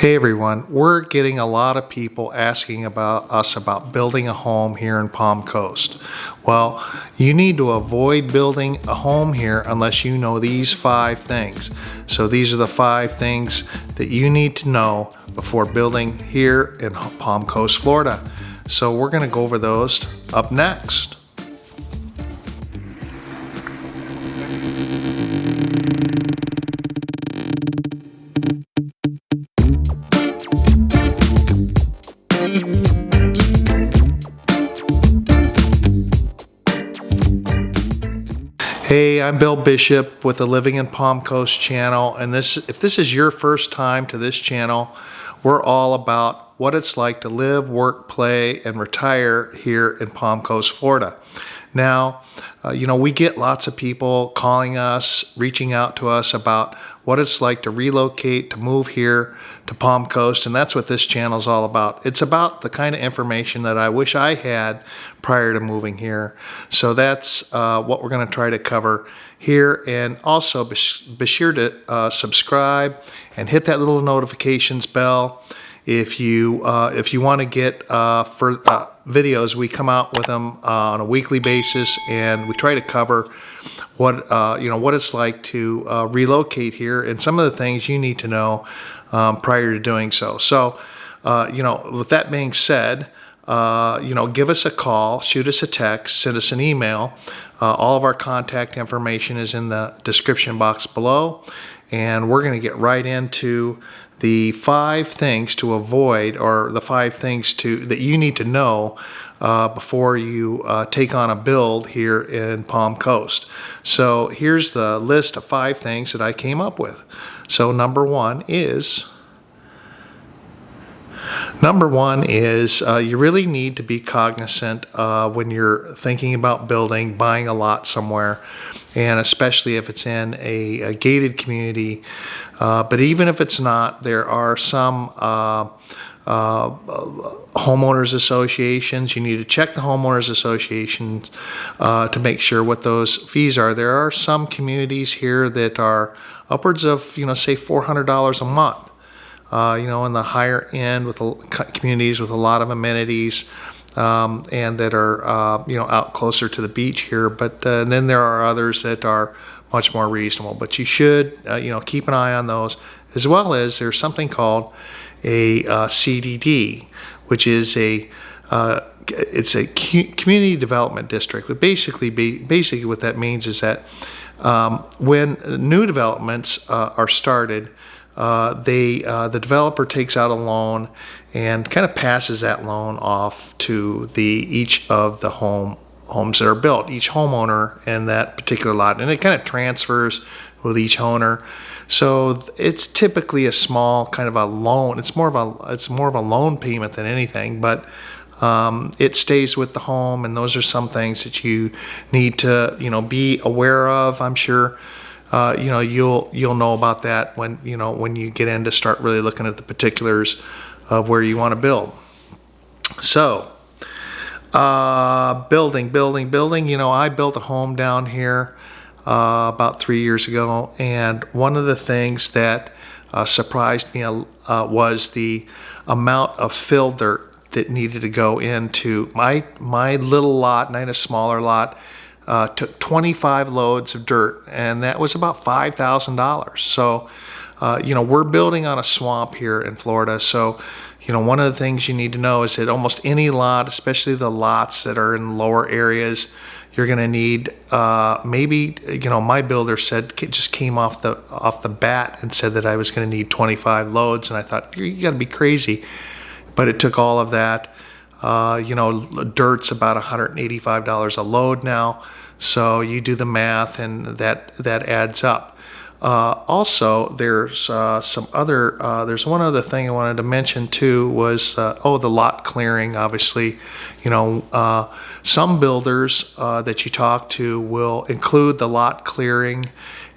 Hey everyone, we're getting a lot of people asking about building a home here in Palm Coast. Well, you need to avoid building a home here unless you know these 5 things. So these are the 5 things that you need to know before building here in Palm Coast, Florida. So we're going to go over those up next. Hey, I'm Bill Bishop with the Living in Palm Coast channel, and if this is your first time to this channel, we're all about what it's like to live, work, play, and retire here in Palm Coast, Florida. Now, we get lots of people calling us, reaching out to us about what it's like to relocate, to move here to Palm Coast, and that's what this channel is all about. It's about the kind of information that I wish I had prior to moving here. So that's what we're going to try to cover here, and also be sure to subscribe and hit that little notifications bell. If you want to get videos, we come out with them on a weekly basis, and we try to cover what it's like to relocate here and some of the things you need to know prior to doing so. So, with that being said, give us a call, shoot us a text, send us an email. All of our contact information is in the description box below, and we're going to get right into the 5 things to avoid, or the 5 things that you need to know before you take on a build here in Palm Coast. So here's the list of 5 things that I came up with. So number one is you really need to be cognizant when you're thinking about buying a lot somewhere, and especially if it's in a gated community. But even if it's not, there are some homeowners associations. You need to check the homeowners associations to make sure what those fees are. There are some communities here that are upwards of, say $400 a month. In the higher end with communities with a lot of amenities, and that are out closer to the beach here. But then there are others that are much more reasonable. But you should keep an eye on those, as well as there's something called a CDD, which is it's a community development district. But basically what that means is that when new developments are started, the developer takes out a loan and kind of passes that loan off to each of the homes that are built, each homeowner in that particular lot, and it kind of transfers with each owner. So it's typically a small kind of a loan. It's more of a loan payment than anything, but it stays with the home, and those are some things that you need to be aware of. I'm sure you'll know about that when you get in to start really looking at the particulars of where you want to build. So building. I built a home down here about 3 years ago, and one of the things that surprised me was the amount of fill dirt that needed to go into my little lot, and I had a smaller lot. Took 25 loads of dirt, and that was about $5,000. So, we're building on a swamp here in Florida. So, one of the things you need to know is that almost any lot, especially the lots that are in lower areas, you're going to need my builder just came off the bat and said that I was going to need 25 loads, and I thought, you got to be crazy. But it took all of that. Dirt's about $185 a load now, so you do the math, and that adds up. Also, there's there's one other thing I wanted to mention too, was the lot clearing. Obviously, some builders that you talk to will include the lot clearing,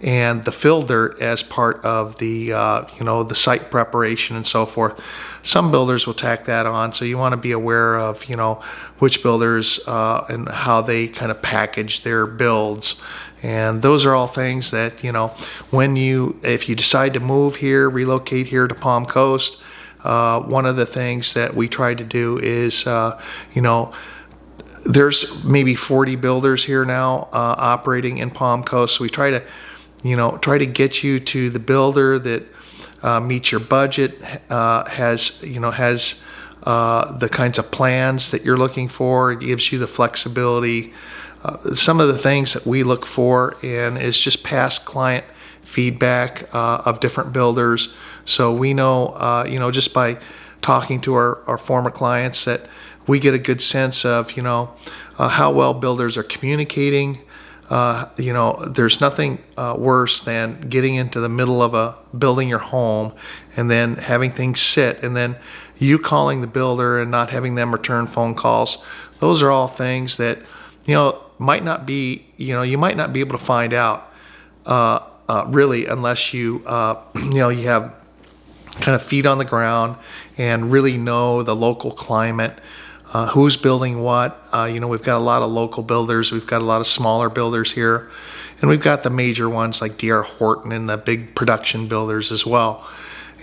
and the fill dirt as part of the the site preparation and so forth. Some builders will tack that on, so you want to be aware of which builders and how they kind of package their builds. And those are all things that if you decide to move here, relocate here to Palm Coast, one of the things that we try to do is there's maybe 40 builders here now operating in Palm Coast. So we try to get you to the builder that meets your budget, has the kinds of plans that you're looking for. It gives you the flexibility. Some of the things that we look for is just past client feedback of different builders. So we know, just by talking to our former clients, that we get a good sense of, how well builders are communicating. There's nothing worse than getting into the middle of building your home and then having things sit, and then you calling the builder and not having them return phone calls. Those are all things that, might not be, you might not be able to find out really unless you have kind of feet on the ground and really know the local climate, who's building what. We've got a lot of local builders, we've got a lot of smaller builders here, and we've got the major ones like D.R. Horton and the big production builders as well.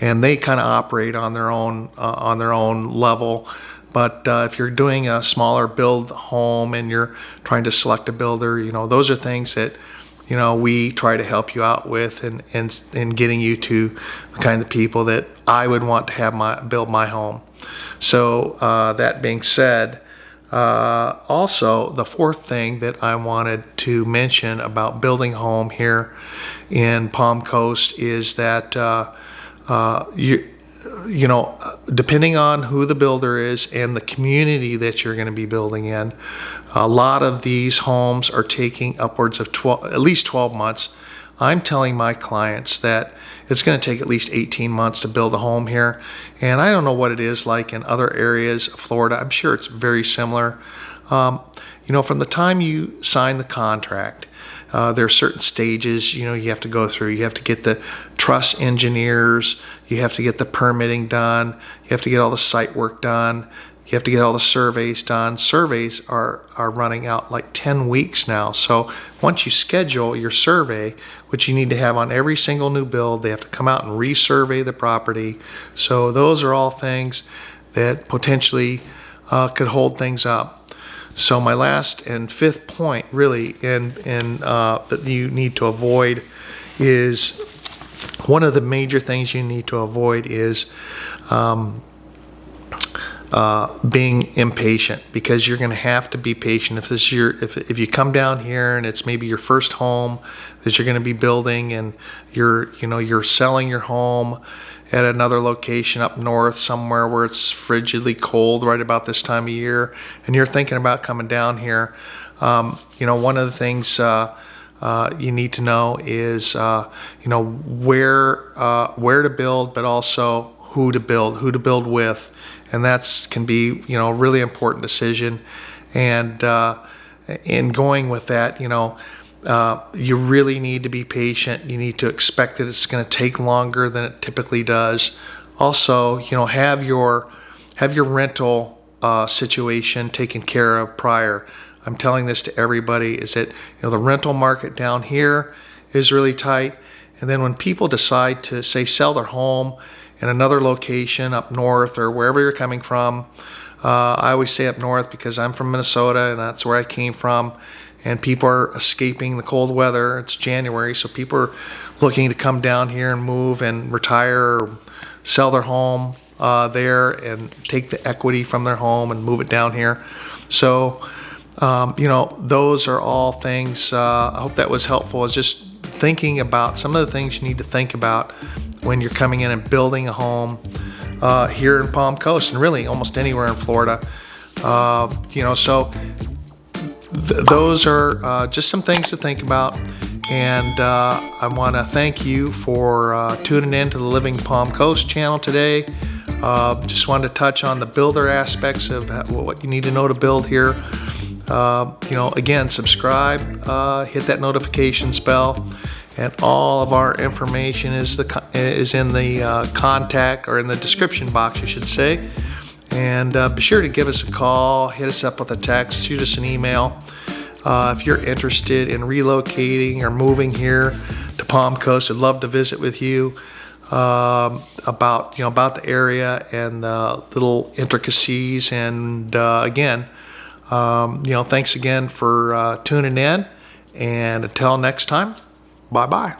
And they kind of operate on their own level. But if you're doing a smaller build home and you're trying to select a builder, those are things that we try to help you out with, and getting you to the kind of people that I would want to have build my home. So that being said, also the fourth thing that I wanted to mention about building a home here in Palm Coast is that depending on who the builder is and the community that you're going to be building in, a lot of these homes are taking upwards of at least 12 months. I'm telling my clients that it's going to take at least 18 months to build a home here. And I don't know what it is like in other areas of Florida. I'm sure it's very similar. From the time you sign the contract, there are certain stages you have to go through. You have to get the truss engineers, you have to get the permitting done, you have to get all the site work done, you have to get all the surveys done. Surveys are running out like 10 weeks now. So once you schedule your survey, which you need to have on every single new build, they have to come out and resurvey the property. So those are all things that potentially could hold things up. So my last and fifth point, really, that you need to avoid is, one of the major things you need to avoid is being impatient, because you're going to have to be patient. If you come down here and it's maybe your first home that you're going to be building, and you're selling your home at another location up north somewhere where it's frigidly cold right about this time of year, and you're thinking about coming down here, one of the things you need to know is where to build, but also who to build with. And that can be a really important decision. And in going with that, you really need to be patient. You need to expect that it's going to take longer than it typically does. Also, have your rental situation taken care of prior. I'm telling this to everybody, is that the rental market down here is really tight. And then when people decide to, say, sell their home in another location up north or wherever you're coming from, I always say up north because I'm from Minnesota and that's where I came from. And people are escaping the cold weather. It's January, so people are looking to come down here and move and retire, or sell their home there and take the equity from their home and move it down here. So, those are all things. I hope that was helpful. Is just thinking about some of the things you need to think about when you're coming in and building a home here in Palm Coast, and really almost anywhere in Florida. Those are just some things to think about. And I want to thank you for tuning in to the Living Palm Coast channel today. Just wanted to touch on the builder aspects of what you need to know to build here. Again, subscribe, hit that notifications bell, and all of our information is in the contact, or in the description box, I should say. And be sure to give us a call, hit us up with a text, shoot us an email if you're interested in relocating or moving here to Palm Coast. I'd love to visit with you about the area and the little intricacies. And again, thanks again for tuning in. And until next time, bye bye.